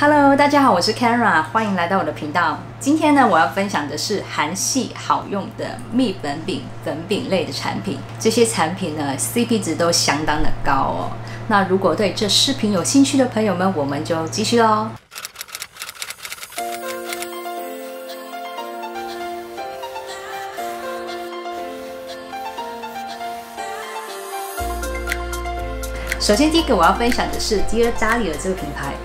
Hello， 大家好，我是 Kara， 欢迎来到我的频道。今天呢，我要分享的是韩系好用的蜜粉饼、粉饼类的产品。这些产品呢 ，CP 值都相当的高哦。那如果对这视频有兴趣的朋友们，我们就继续喽。首先，第一个我要分享的是 Dear Dahlia 这个品牌。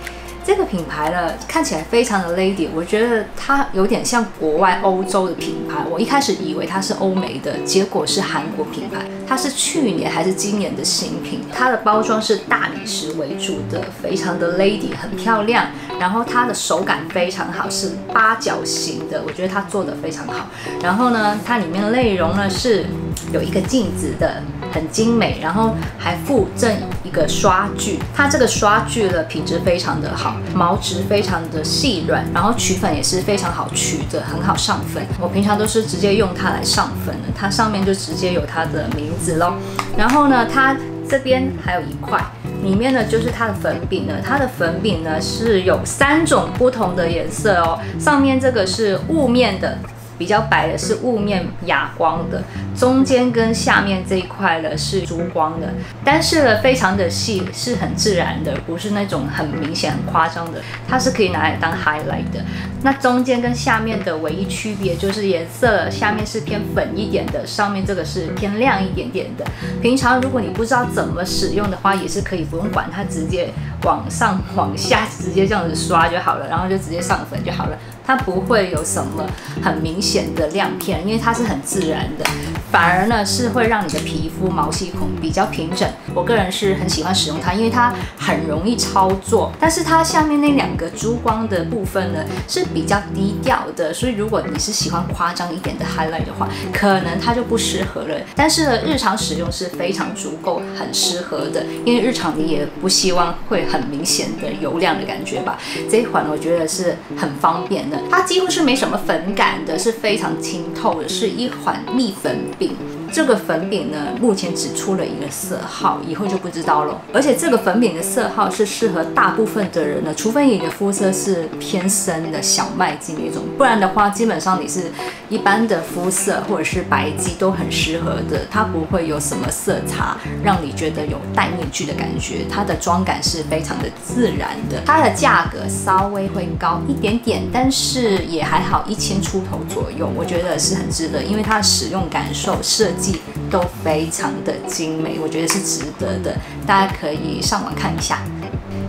这个品牌呢，看起来非常的 lady， 我觉得它有点像国外欧洲的品牌。我一开始以为它是欧美的，结果是韩国品牌。它是去年还是今年的新品。它的包装是大理石为主的，非常的 lady， 很漂亮。然后它的手感非常好，是八角形的，我觉得它做的非常好。然后呢，它里面的内容呢是有一个镜子的，很精美，然后还附赠一个刷具。它这个刷具的品质非常的好，毛质非常的细软，然后取粉也是非常好取的，很好上粉。我平常都是直接用它来上粉的，它上面就直接有它的名字咯。然后呢，它这边还有一块，里面呢就是它的粉饼呢，它的粉饼呢是有3种不同的颜色哦。上面这个是雾面的，比较白的是雾面哑光的，中间跟下面这一块呢是珠光的，但是呢非常的细，是很自然的，不是那种很明显很夸张的，它是可以拿来当 highlight 的。那中间跟下面的唯一区别就是颜色，下面是偏粉一点的，上面这个是偏亮一点点的。平常如果你不知道怎么使用的话，也是可以不用管它，直接往上往下直接这样子刷就好了，然后就直接上粉就好了，它不会有什么很明显的亮片，因为它是很自然的，反而呢是会让你的皮肤毛细孔比较平整。我个人是很喜欢使用它，因为它很容易操作，但是它下面那2个珠光的部分呢是比较低调的，所以如果你是喜欢夸张一点的 highlight 的话，可能它就不适合了。但是呢，日常使用是非常足够，很适合的，因为日常你也不希望会很明显的油亮的感觉吧。这一款我觉得是很方便的，它几乎是没什么粉感的，是非常清透的，是一款蜜粉饼。这个粉饼呢，目前只出了一个色号，以后就不知道了。而且这个粉饼的色号是适合大部分的人的，除非你的肤色是偏深的小麦肌那种，不然的话，基本上你是一般的肤色或者是白肌都很适合的。它不会有什么色差，让你觉得有戴面具的感觉。它的妆感是非常的自然的。它的价格稍微会高一点点，但是也还好，1000出头左右，我觉得是很值得，因为它的使用感受、设计都非常的精美，我觉得是值得的，大家可以上网看一下。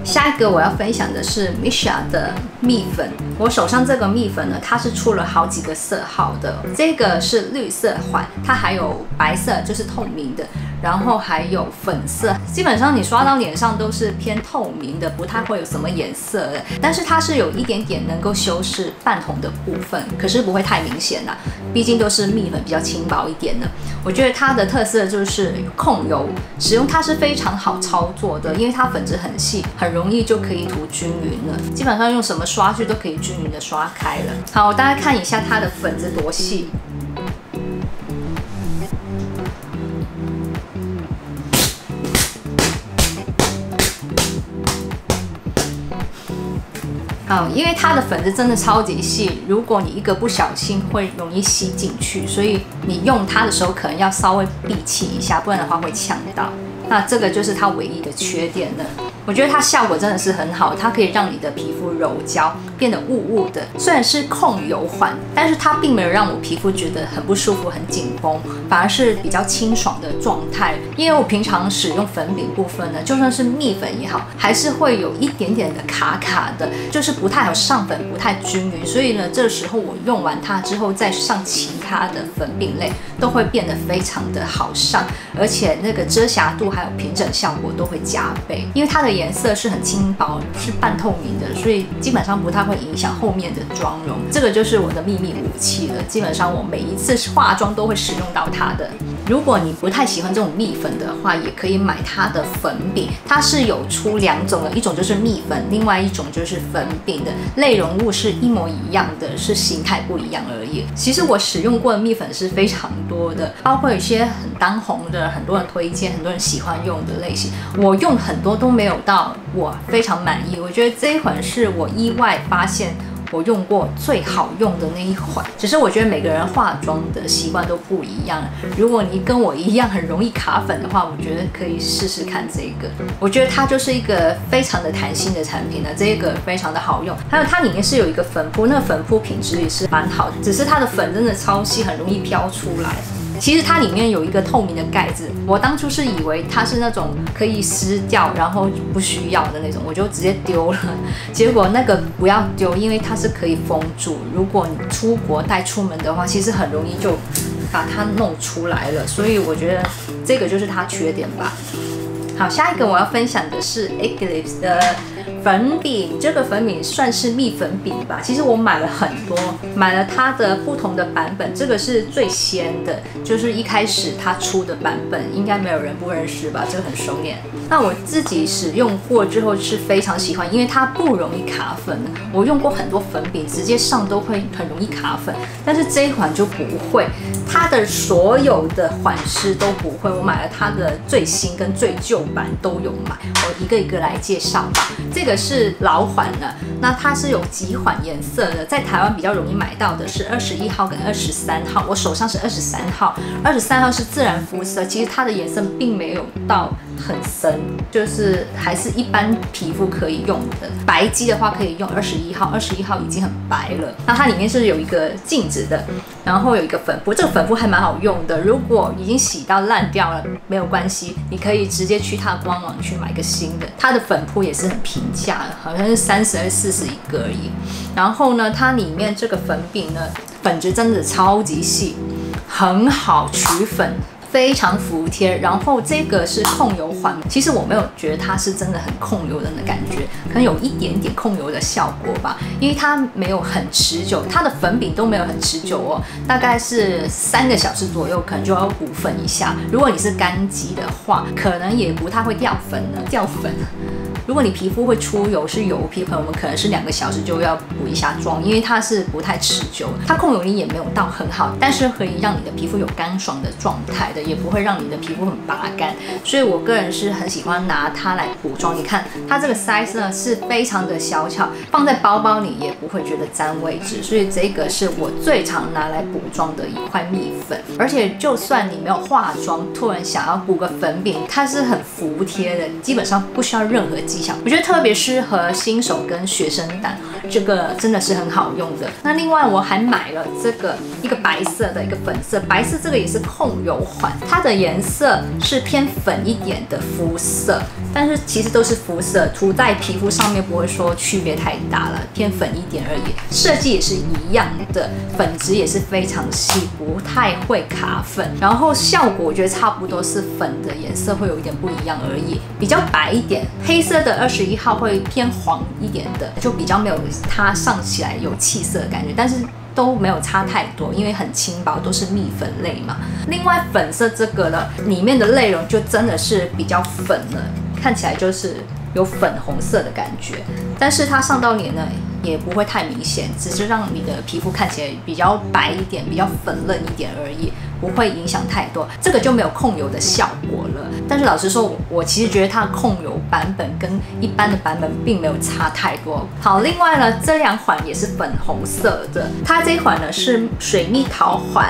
下一个我要分享的是 Missha 的蜜粉，我手上这个蜜粉呢，它是出了好几个色号的，这个是绿色款，它还有白色，就是透明的，然后还有粉色，基本上你刷到脸上都是偏透明的，不太会有什么颜色的，但是它是有一点点能够修饰泛红的部分，可是不会太明显啦，毕竟都是蜜粉，比较轻薄一点的。我觉得它的特色就是控油，使用它是非常好操作的，因为它粉质很细，很容易就可以涂均匀了，基本上用什么刷具都可以均匀的刷开了。好，大家看一下它的粉质多细。好，因为它的粉质真的超级细，如果你一个不小心会容易吸进去，所以你用它的时候可能要稍微闭气一下，不然的话会呛到。那这个就是它唯一的缺点了。我觉得它效果真的是很好，它可以让你的皮肤柔焦，变得雾雾的。虽然是控油缓，但是它并没有让我皮肤觉得很不舒服、很紧绷，反而是比较清爽的状态。因为我平常使用粉饼部分呢，就算是蜜粉也好，还是会有一点点的卡卡的，就是不太好上粉，不太均匀。所以呢，这时候我用完它之后，再上其他的粉饼类，都会变得非常的好上，而且那个遮瑕度还有平整效果都会加倍。因为它的颜色是很轻薄，是半透明的，所以基本上不太会影响后面的妆容。这个就是我的秘密武器了，基本上我每一次化妆都会使用到它的。如果你不太喜欢这种蜜粉的话，也可以买它的粉饼，它是有出2种的，一种就是蜜粉，另外一种就是粉饼的，内容物是一模一样的，是形态不一样而已。其实我使用过的蜜粉是非常多的，包括有些很当红的，很多人推荐，很多人喜欢用的类型，我用很多都没有到我非常满意。我觉得这一款是我意外发现我用过最好用的那一款，只是我觉得每个人化妆的习惯都不一样。如果你跟我一样很容易卡粉的话，我觉得可以试试看这个。我觉得它就是一个非常的弹性的产品呢，这个非常的好用。还有它里面是有一个粉扑，那个粉扑品质也是蛮好的，只是它的粉真的超细，很容易飘出来。其实它里面有一个透明的盖子，我当初是以为它是那种可以撕掉，然后不需要的那种，我就直接丢了。结果那个不要丢，因为它是可以封住，如果你出国带出门的话，其实很容易就把它弄出来了。所以我觉得这个就是它缺点吧。好，下一个我要分享的是 Eclipse 的粉饼，这个粉饼算是蜜粉饼吧。其实我买了很多，买了它的不同的版本，这个是最先的，就是一开始它出的版本，应该没有人不认识吧？这个很熟练。那我自己使用过之后是非常喜欢，因为它不容易卡粉。我用过很多粉饼，直接上都会很容易卡粉，但是这一款就不会，它的所有的缓湿都不会。我买了它的最新跟最旧版都有买，我一个一个来介绍吧。这个是老缓的，那它是有几款颜色的，在台湾比较容易买到的是21号跟23号，我手上是23号，23号是自然肤色，其实它的颜色并没有到很深，就是还是一般皮肤可以用的。白肌的话可以用21号，21号已经很白了。那它里面是有一个镜子的，然后有一个粉扑，这个粉扑还蛮好用的。如果已经洗到烂掉了，没有关系，你可以直接去它官网去买个新的。它的粉扑也是很平价的，好像是30还是40一个而已。然后呢，它里面这个粉饼呢，粉质真的超级细，很好取粉。非常服帖，然后这个是控油缓，其实我没有觉得它是真的很控油的感觉，可能有一点点控油的效果吧，因为它没有很持久，它的粉饼都没有很持久哦，大概是3个小时左右，可能就要补粉一下。如果你是干肌的话，可能也不太会掉粉了，掉粉。如果你皮肤会出油是油皮的朋友们，可能是2个小时就要补一下妆，因为它是不太持久，它控油力也没有到很好，但是可以让你的皮肤有干爽的状态的，也不会让你的皮肤很拔干，所以我个人是很喜欢拿它来补妆。你看它这个 size 呢是非常的小巧，放在包包里也不会觉得占位置，所以这个是我最常拿来补妆的一块蜜粉。而且就算你没有化妆，突然想要补个粉饼，它是很服帖的，基本上不需要任何技巧，我觉得特别适合新手跟学生党，这个真的是很好用的。那另外我还买了这个一个白色的，一个粉色，白色这个也是控油缓，它的颜色是偏粉一点的肤色，但是其实都是肤色，涂在皮肤上面不会说区别太大了，偏粉一点而已。设计也是一样的，粉质也是非常细，不太会卡粉，然后效果我觉得差不多是粉的颜色会有一点不一样而已，比较白一点。黑色的21号会偏黄一点的，就比较没有它上起来有气色的感觉，但是都没有差太多，因为很轻薄，都是蜜粉类嘛。另外粉色这个呢，里面的内容就真的是比较粉了，看起来就是有粉红色的感觉，但是它上到脸呢也不会太明显，只是让你的皮肤看起来比较白一点，比较粉嫩一点而已，不会影响太多。这个就没有控油的效果了。但是老实说，我其实觉得它的控油版本跟一般的版本并没有差太多。好，另外呢，这2款也是粉红色的，它这一款呢是水蜜桃缓。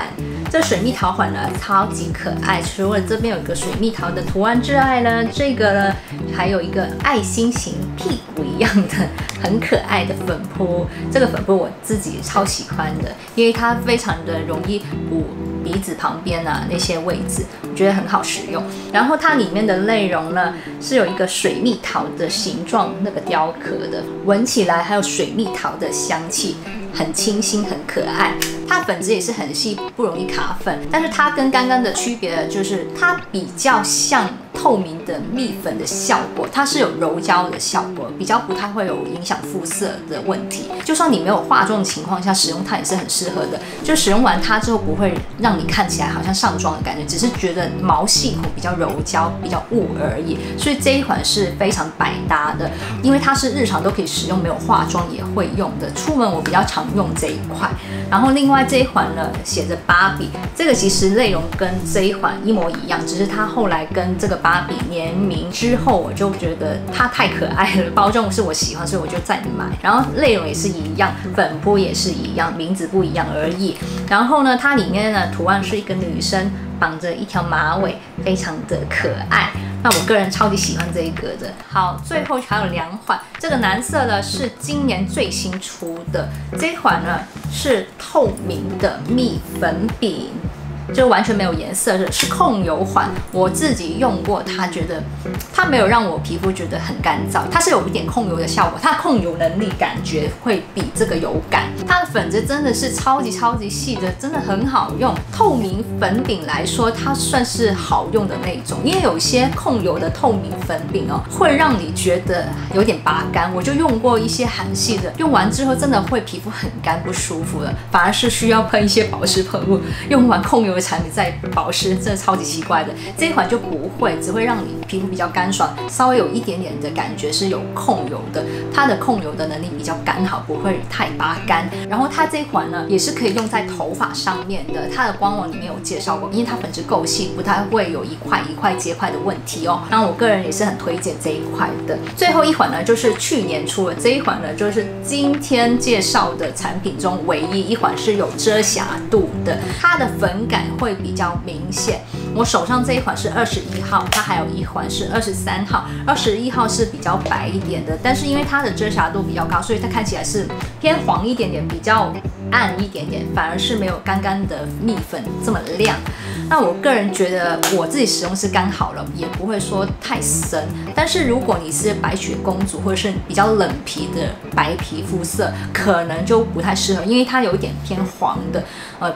这水蜜桃缓呢超级可爱，除了这边有一个水蜜桃的图案之外呢，这个呢还有一个爱心形屁股一样的很可爱的粉扑。这个粉扑我自己超喜欢的，因为它非常的容易补鼻子旁边啊那些位置，我觉得很好使用。然后它里面的内容呢是有一个水蜜桃的形状那个雕刻的，闻起来还有水蜜桃的香气，很清新很可爱。它粉质也是很细，不容易卡粉，但是它跟刚刚的区别就是它比较像透透明的蜜粉的效果，它是有柔焦的效果，比较不太会有影响肤色的问题。就算你没有化妆的情况下使用它也是很适合的。就使用完它之后不会让你看起来好像上妆的感觉，只是觉得毛细孔比较柔焦、比较雾而已。所以这一款是非常百搭的，因为它是日常都可以使用，没有化妆也会用的。出门我比较常用这一款。然后另外这一款呢，写着芭比，这个其实内容跟这一款一模一样，只是它后来跟这个芭比联名之后，我就觉得它太可爱了，包装是我喜欢，所以我就再买。然后内容也是一样，粉扑也是一样，名字不一样而已。然后呢，它里面呢图案是一个女生绑着一条马尾，非常的可爱。那我个人超级喜欢这一个的。好，最后还有2款，这个蓝色呢是今年最新出的，这一款呢是透明的蜜粉饼。就完全没有颜色的，是控油款。我自己用过，它觉得它没有让我皮肤觉得很干燥，它是有一点控油的效果，它的控油能力感觉会比这个有感。它的粉质真的是超级细的，真的很好用。透明粉饼来说，它算是好用的那种，因为有些控油的透明粉饼哦，会让你觉得有点拔干。我就用过一些韩系的，用完之后真的会皮肤很干不舒服的，反而是需要喷一些保湿喷雾，用完控油产品再保湿，真的超级奇怪的。这一款就不会，只会让你皮肤比较干爽，稍微有一点点的感觉是有控油的。它的控油的能力比较刚好，不会太拔干。然后它这一款呢，也是可以用在头发上面的。它的官网里面有介绍过，因为它粉质够细，不太会有一块一块结块的问题哦。然后我个人也是很推荐这一款的。最后一款呢，就是去年出的这一款呢，就是今天介绍的产品中唯一一款是有遮瑕度的，它的粉感会比较明显。我手上这一款是21号，它还有一款是23号。21号是比较白一点的，但是因为它的遮瑕度比较高，所以它看起来是偏黄一点点，比较暗一点点，反而是没有刚刚的蜜粉这么亮。那我个人觉得我自己使用是刚好了，也不会说太深。但是如果你是白雪公主或者是比较冷皮的白皮肤色，可能就不太适合，因为它有一点偏黄的，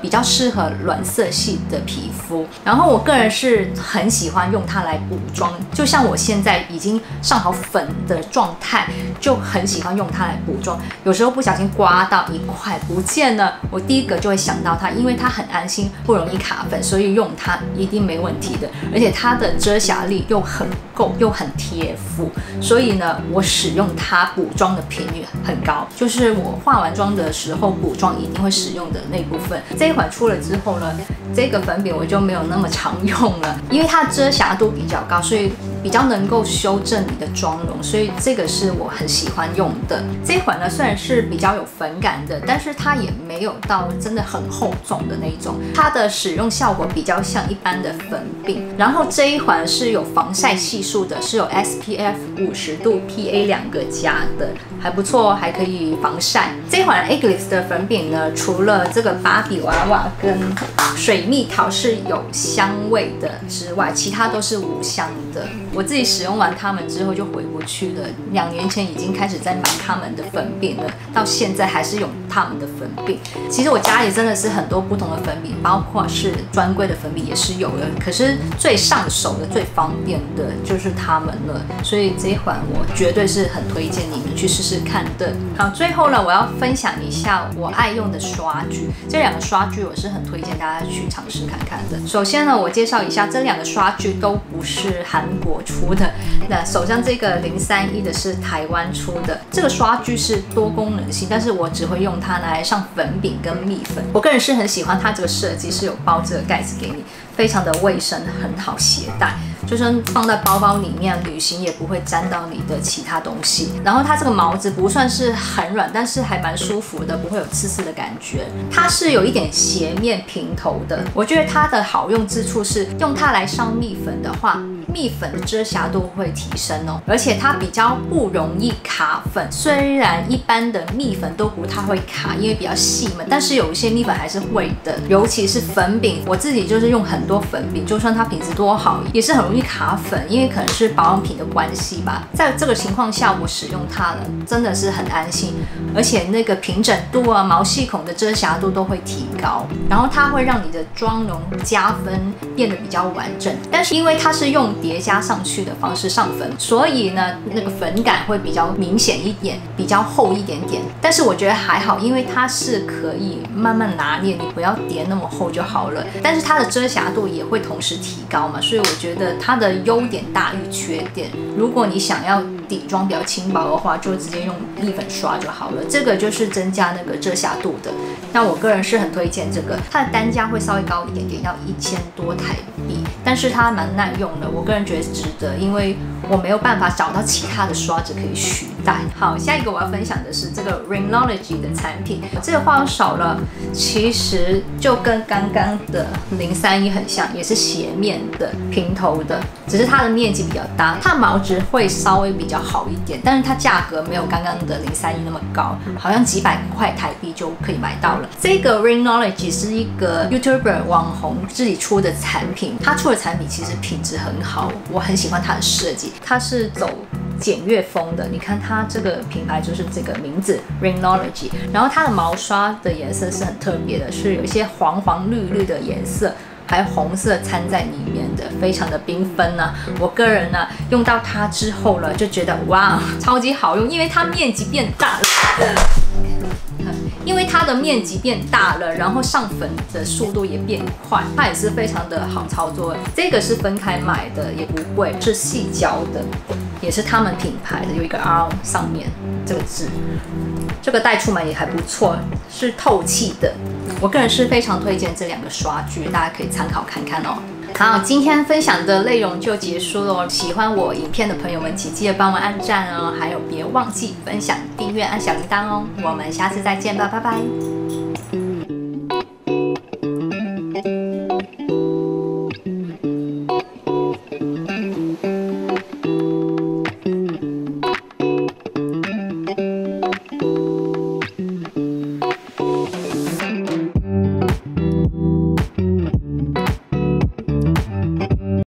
比较适合暖色系的皮肤。然后我个人是很喜欢用它来补妆，就像我现在已经上好粉的状态，就很喜欢用它来补妆。有时候不小心刮到一块不见了，我第一个就会想到它，因为它很安心，不容易卡粉，所以用它一定没问题的。而且它的遮瑕力又很够，又很贴肤，所以呢，我使用它补妆的频率很高，就是我化完妆的时候补妆一定会使用的那部分。这一款出了之后呢，这个粉饼我就没有那么常用了，因为它遮瑕度比较高，所以比较能够修正你的妆容，所以这个是我很喜欢用的。这一款呢，虽然是比较有粉感的，但是它也没有到真的很厚重的那种，它的使用效果比较像一般的粉饼。然后这一款是有防晒系数的，是有 SPF 50度 PA 2个加的，还不错，还可以防晒。这一款 Eggless 的粉饼呢，除了这个芭比娃娃跟水蜜桃是有香味的之外，其他都是无香的。我自己使用完它们之后就回不去了。2年前已经开始在买他们的粉饼了，到现在还是用他们的粉饼。其实我家里真的是很多不同的粉饼，包括是专柜的粉饼也是有的，可是最上手的、最方便的就是他们了。所以这一款我绝对是很推荐你们去试试看的。好，最后呢，我要分享一下我爱用的刷具。这2个刷具我是很推荐大家去尝试看看的。首先呢，我介绍一下这2个刷具都不是韩国出的。那手上这个031的是台湾出的，这个刷具是多功能性，但是我只会用它拿来上粉饼跟蜜粉。我个人是很喜欢它这个设计，是有包这个盖子给你，非常的卫生，很好携带。就算放在包包里面，旅行也不会沾到你的其他东西。然后它这个毛质不算是很软，但是还蛮舒服的，不会有刺刺的感觉。它是有一点斜面平头的，我觉得它的好用之处是用它来上蜜粉的话，蜜粉的遮瑕度会提升哦，而且它比较不容易卡粉。虽然一般的蜜粉都不太会卡，因为比较细嘛，但是有一些蜜粉还是会的，尤其是粉饼。我自己就是用很多粉饼，就算它品质多好，也是很容易卡粉，因为可能是保养品的关系吧。在这个情况下，我使用它了，真的是很安心，而且那个平整度啊、毛细孔的遮瑕度都会提高，然后它会让你的妆容加分，变得比较完整。但是因为它是用用叠加上去的方式上粉，所以呢，那个粉感会比较明显一点，比较厚一点点。但是我觉得还好，因为它是可以慢慢拿捏，你不要叠那么厚就好了。但是它的遮瑕度也会同时提高嘛，所以我觉得它的优点大于缺点。如果你想要底妆比较轻薄的话，就直接用立粉刷就好了。这个就是增加那个遮瑕度的。那我个人是很推荐这个，它的单价会稍微高一点点，要1000多台币，但是它蛮耐用的，我个人觉得值得，因为我没有办法找到其他的刷子可以取代。好，下一个我要分享的是这个 Ringology 的产品，这个话少了，其实就跟刚刚的031很像，也是斜面的平头的，只是它的面积比较大，它的毛质会稍微比较好一点，但是它价格没有刚刚的031那么高，好像几百块台币就可以买到了。这个 Ringology 是一个 YouTuber 网红自己出的产品，他出的产品其实品质很好，我很喜欢它的设计，它是走简约风的。你看它这个品牌就是这个名字 Ringology， 然后它的毛刷的颜色是很特别的，是有一些黄黄绿绿的颜色，还有红色掺在里面的，非常的缤纷啊。我个人呢用到它之后呢，就觉得哇，超级好用，因为它面积变大了。因为它的面积变大了，然后上粉的速度也变快，它也是非常的好操作。这个是分开买的，也不贵，是细胶的，也是他们品牌的，有一个 R 上面这个字。这个带出门也还不错，是透气的。我个人是非常推荐这2个刷具，大家可以参考看看哦。好，今天分享的内容就结束了。喜欢我影片的朋友们，请记得帮我按赞哦，还有别忘记分享、订阅、按小铃铛哦。我们下次再见吧，拜拜。